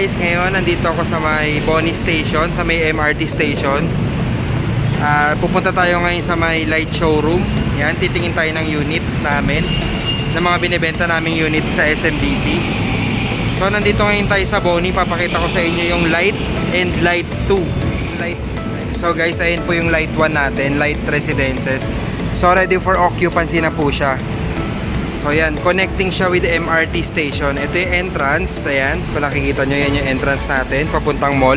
guys, ngayon nandito ako sa may Boni Station, sa may MRT Station. Pupunta tayo ngayon sa may light showroom. Yan, titingin tayo ng unit namin, ng mga binibenta naming unit sa SMDC. So nandito ngayon tayo sa Boni, papakita ko sa inyo yung light and light 2. So guys, ayun po yung light 1 natin, light residences. So ready for occupancy na po siya. So yan, connecting siya with the MRT station. Ito yung entrance, ayan, kung nakikita nyo, yan yung entrance natin, papuntang mall.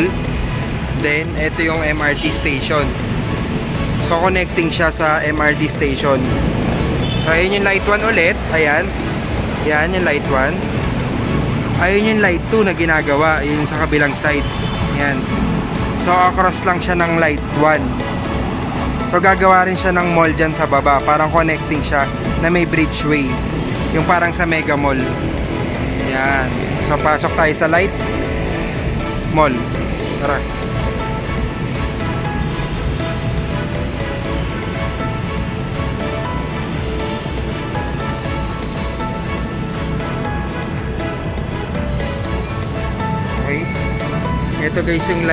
Then, ito yung MRT station. So connecting siya sa MRT station. So ayun yung light 1 ulit, ayan. Yan yung light 1. Ayun yung light 2 na ginagawa, yun sa kabilang side. Ayan. So across lang siya ng light 1. So gagawa rin siya ng mall dyan sa baba, parang connecting siya na may bridgeway, yung parang sa Mega Mall. Yan. So pasok tayo sa light mall. Tara. Okay. Ito guys yung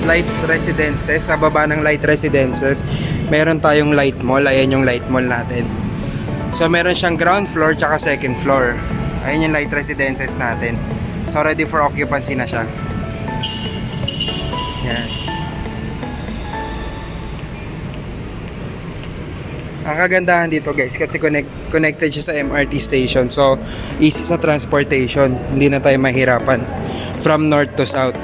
light residences. Sa baba ng light residences meron tayong light mall. Ayan yung light mall natin. So meron siyang ground floor tsaka second floor. Ayan yung light residences natin. So ready for occupancy na siya. Yan. Ang kagandahan dito guys, kasi connected siya sa MRT station. So easy sa transportation. Hindi na tayo mahirapan from north to south.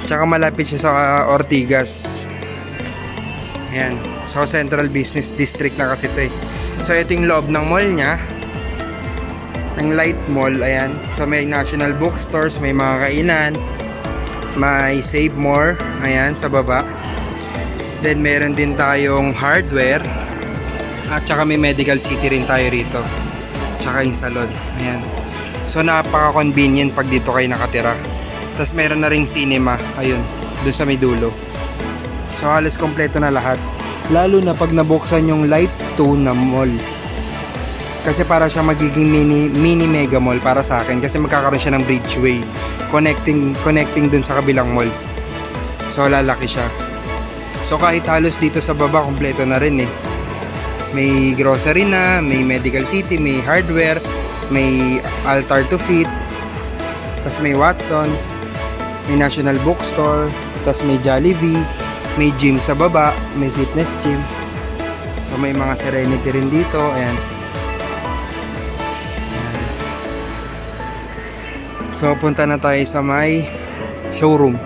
Tsaka malapit siya sa Ortigas. Ayan. So Central Business District na kasi ito eh. So ito yung loob ng mall niya, ng light mall. Ayan. So may National Bookstores, may mga kainan, may Save More, ayan, sa baba. Then meron din tayong hardware. At saka may Medical City rin tayo rito. Tsaka yung salon. Ayan. So napaka-convenient pag dito kayo nakatira. Tapos meron na ring cinema. Ayun, doon sa may dulo. So halos kompleto na lahat. Lalo na pag nabuksan yung light 2 na mall. Kasi para siya magiging mini mega mall para sa akin. Kasi magkakaroon siya ng bridgeway. Connecting dun sa kabilang mall. So lalaki siya. So kahit halos dito sa baba, kompleto na rin eh. May grocery na, may Medical City, may hardware, may Altar to Fit, tapos may Watsons, may National Bookstore, tapos may Jollibee, may gym sa baba, may fitness gym. So may mga Serenity rin dito. Ayan. Ayan. So punta na tayo sa may showroom.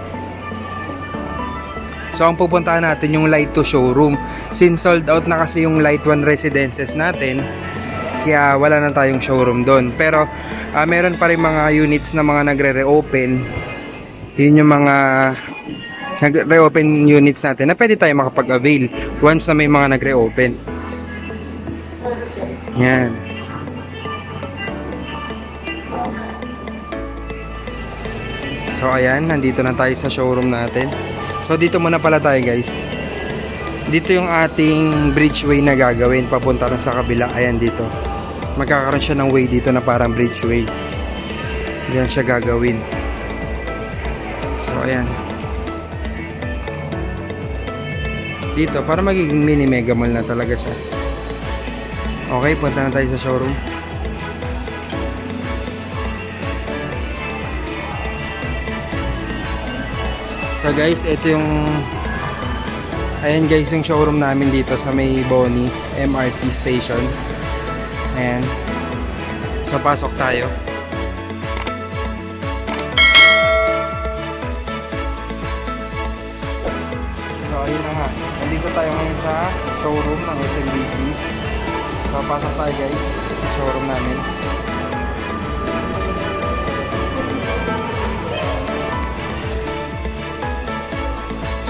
So ang pupuntahan natin yung light 2 showroom. Since sold out na kasi yung light 1 residences natin, kaya wala na tayong showroom doon. Pero meron pa rin mga units na mga nagre-reopen. Yun yung mga nagre-open units natin na pwede tayo makapag-avail once na may mga nagre-open. Yan. So ayan, nandito na tayo sa showroom natin. So dito muna pala tayo guys. Dito yung ating bridgeway na gagawin papunta rin sa kabila. Ayan dito. Magkakaroon siya ng way dito na parang bridgeway. Diyan siya gagawin. So ayan. Dito para magiging mini mega mall na talaga siya. Okay, punta na tayo sa showroom. So guys, ito yung ayan guys yung showroom namin dito sa may Boni MRT station. Ayan. So pasok tayo. So ayun na nga. Nandito tayo ngayon sa showroom ng SMDC. So pasok tayo guys sa showroom namin.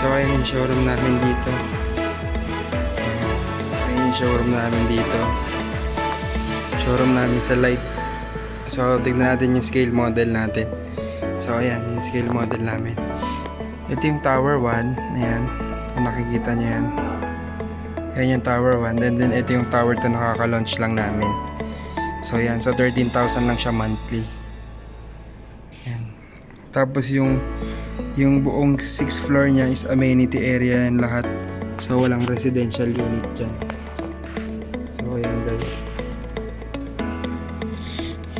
So ayun yung showroom namin dito. Ayun yung showroom namin dito. Showroom namin sa light. So tignan natin yung scale model natin. So ayan yung scale model namin. Ito yung tower 1. Ayan. Kung nakikita nyo yan. Ayan yung tower 1. Then ito yung tower 2 nakaka-launch lang namin. So, yan. So, 13,000 lang siya monthly. Yan. Tapos, yung buong 6th floor niya is amenity area yan lahat. So, walang residential unit dyan. So, yan guys.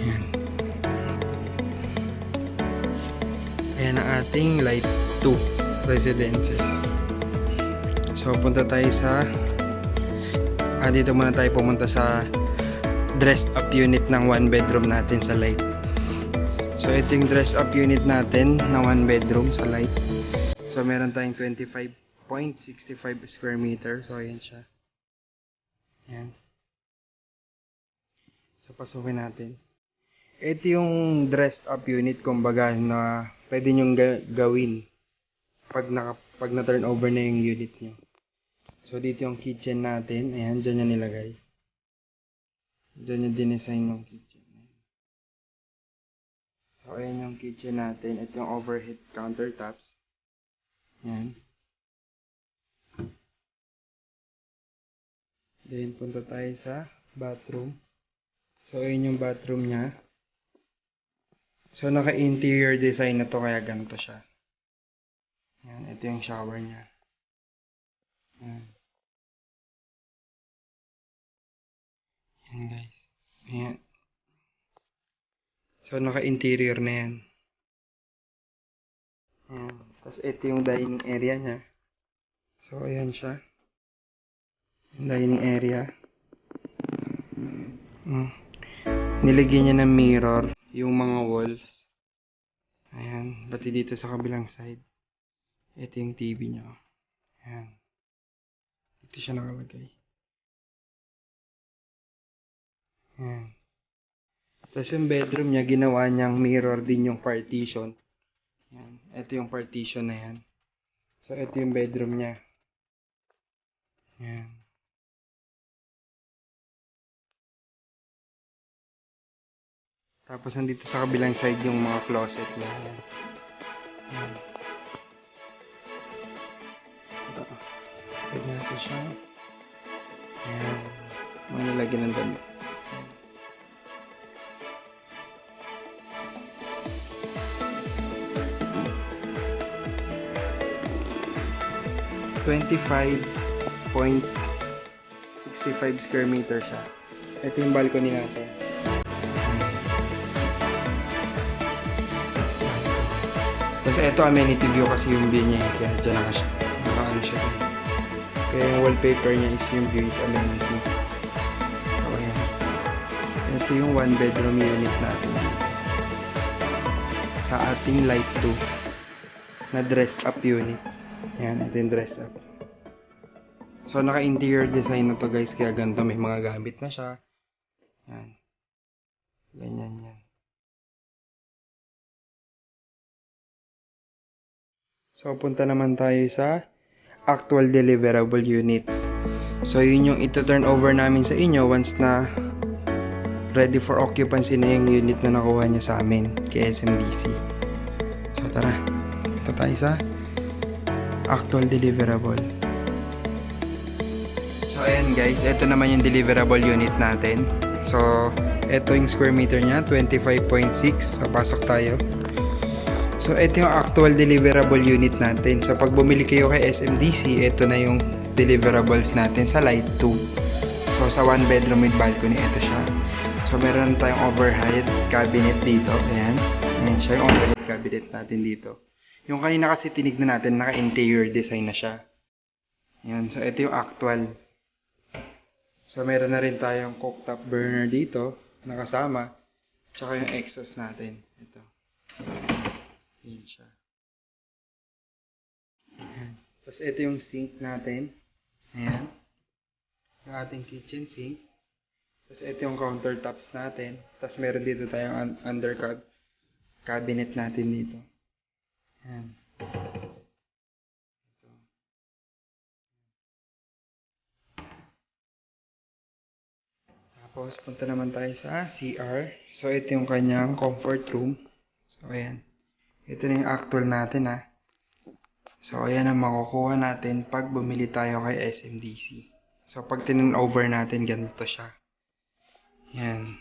Yan. Ayan ang ating light 2 residences. So, punta tayo sa dito muna tayo pumunta sa dressed up unit ng 1 bedroom natin sa light. So, ito yung dressed up unit natin na 1 bedroom sa light. So, meron tayong 25.65 square meter. So, ayan siya. Ayan. So, pasukin natin. Ito yung dressed up unit, kumbaga, na pwede nyong gawin pag na-turn over na yung unit nyo. So, dito yung kitchen natin. Ayan, dyan yung nilagay. Dyan yung dinesign yung kitchen. So, ayan yung kitchen natin. Ito yung overhead countertops. Ayan. Then, punta tayo sa bathroom. So, ayan yung bathroom niya. So, naka-interior design na to, kaya ganito siya. Ayan, ito yung shower niya. Ayan. Ayan guys. Ayan. So, naka-interior na yan. Ayan. Tapos, ito yung dining area niya. So, ayan siya. Yung dining area. Nilagyan niya ng mirror yung mga walls. Ayan. Pati dito sa kabilang side. Ito yung TV niya. Ayan. Dito siya nakalagay. Ayan. Tapos yung bedroom niya, ginawa niyang mirror din yung partition. Ayan. Ito yung partition na yan. So, ito yung bedroom niya. Ayan. Tapos, nandito sa kabilang side yung mga closet niya. Ayan. Ayan. Pwede natin siya. Ayan. Mga nalagyan ng damit. 25.65 square meter siya. Ito yung balcony natin. Tapos ito amenity view kasi yung view niya. Kaya dyan naka-ano siya. Kaya yung wallpaper niya is yung view is amenity. So ayan. Ito yung 1 bedroom unit natin. Sa ating light 2 na dressed up unit. Ayan, ito yung dress up. So, naka-interior design na to guys. Kaya ganito, may mga gamit na siya. Ayan. Ganyan yan. So, punta naman tayo sa actual deliverable units. So, yun yung ito-turn over namin sa inyo once na ready for occupancy na yung unit na nakuha nyo sa amin kay SMDC. So, tara. Punta tayo sa actual deliverable. So, ayan guys. Ito naman yung deliverable unit natin. So, ito yung square meter niya. 25.6. So, pasok tayo. So, ito yung actual deliverable unit natin. So, pag bumili kayo kay SMDC, ito na yung deliverables natin sa Light 2. So, sa 1 bedroom with balcony, ito siya. So, meron tayong overhead cabinet dito. Ayan. Ayan siya yung overhead cabinet natin dito. Yung kanina kasi tinignan natin, naka-interior design na siya. Ayan. So, ito yung actual. So, meron na rin tayong cooktop burner dito, nakasama. Tsaka yung exhaust natin. Ito. Ayan siya. Ayan. Tapos, ito yung sink natin. Ayan. Yung ating kitchen sink. Tapos, ito yung countertops natin. Tapos, meron dito tayong undercab cabinet natin dito. Ayan. Ito. Tapos, punta naman tayo sa CR. So, ito yung kanyang comfort room. So, ayan. Ito na yung actual natin ha. So, ayan ang makukuha natin pag bumili tayo kay SMDC. So, pag tinan-over natin, ganito siya. Ayan.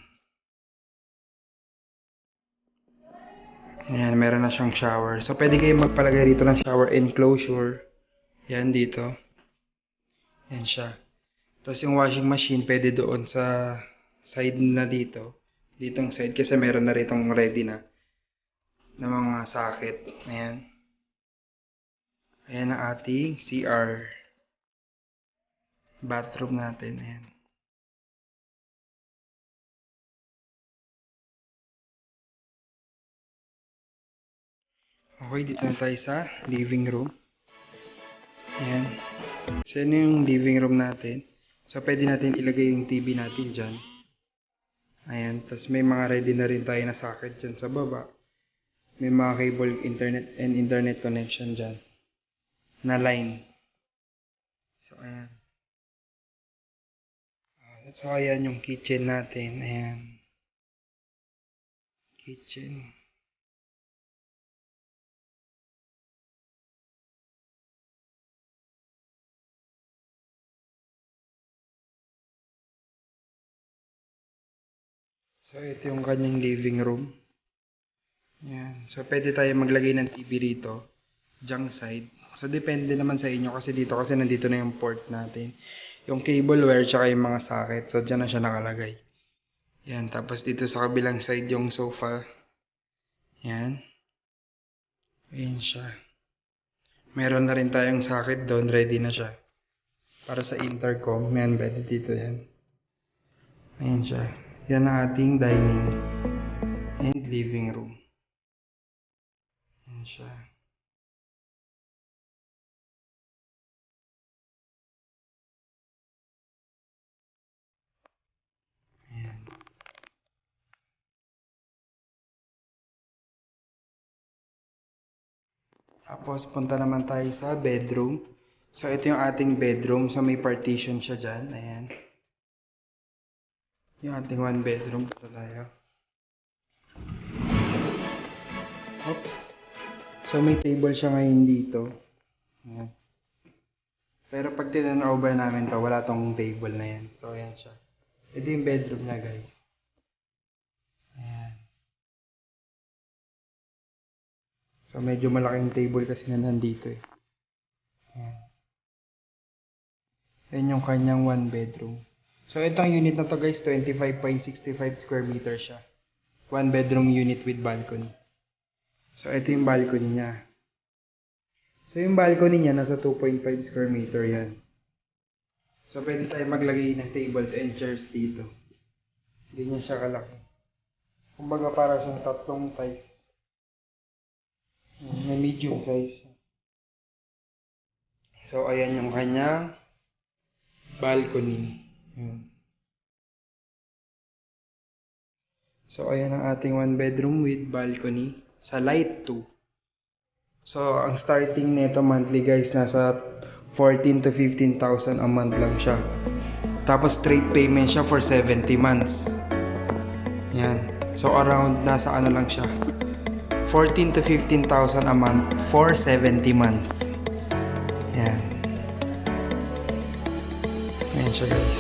Ayan, meron na siyang shower. So, pwede kayong magpalagay rito ng shower enclosure. Yan, dito. Yan siya. Tapos yung washing machine, pwede doon sa side na dito. Ditong side, kasi meron na ritong ready na mga socket. Ayan. Ayan ang ating CR. Bathroom natin. Ayan. Okay, dito na tayo sa living room. Ayan. So, yun yung living room natin. So, pwede natin ilagay yung TV natin dyan. Ayan. Tapos, may mga ready na rin tayo na socket dyan sa baba. May mga cable internet connection dyan. Na line. So, ayan. So, ayan yung kitchen natin. Ayan. Kitchen. So, ito yung kanyang living room. Yan. So, pwede tayo maglagay ng TV rito. Junk side. So, depende naman sa inyo kasi dito kasi nandito na yung port natin. Yung cable wire tsaka yung mga socket. So, dyan na siya nakalagay. Yan. Tapos dito sa kabilang side yung sofa. Yan. Ayan siya. Meron na rin tayong socket doon. Ready na siya. Para sa intercom. Yan. Pwede dito yan. Ayan siya. Yan ang ating dining and living room. Yan siya. Ayan. Tapos punta naman tayo sa bedroom. So ito yung ating bedroom. So may partition siya dyan. Ayan. Yung ating one bedroom. Punta tayo. Oops. So may table siya ngayon dito. Ayan. Pero pag tinan-over namin to, wala tong table na yan. So ayan siya. Ito yung bedroom niya, guys. Ayan. So medyo malaking table kasi na nandito eh. Ayan. Ayan yung kanyang one bedroom. So itong unit na to, guys, 25.65 square meter siya. One bedroom unit with balcony. So ito yung balcony niya. So yung balcony niya nasa 2.5 square meter yan. So pwede tayo maglagay ng tables and chairs dito. Hindi niya siya kalaki. Kumbaga para siyang tatlong size. May medium size. So ayan yung kanyang balcony. Ayan. So ayan ang ating one bedroom with balcony sa light 2. So ang starting nito monthly, guys, nasa 14 to 15,000 a month lang siya. Tapos straight payment siya for 70 months. Yan. So around nasa ano lang siya, 14 to 15,000 a month for 70 months. Yan. Yan siya, guys.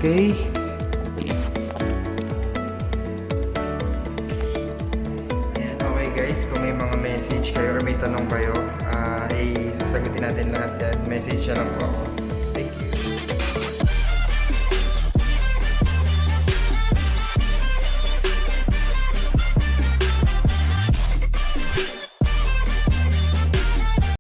Okay. Yan, okay guys. Kung may mga message kayo or may tanong kayo, ay sasagutin natin lahat yan. Message siya lang po ako.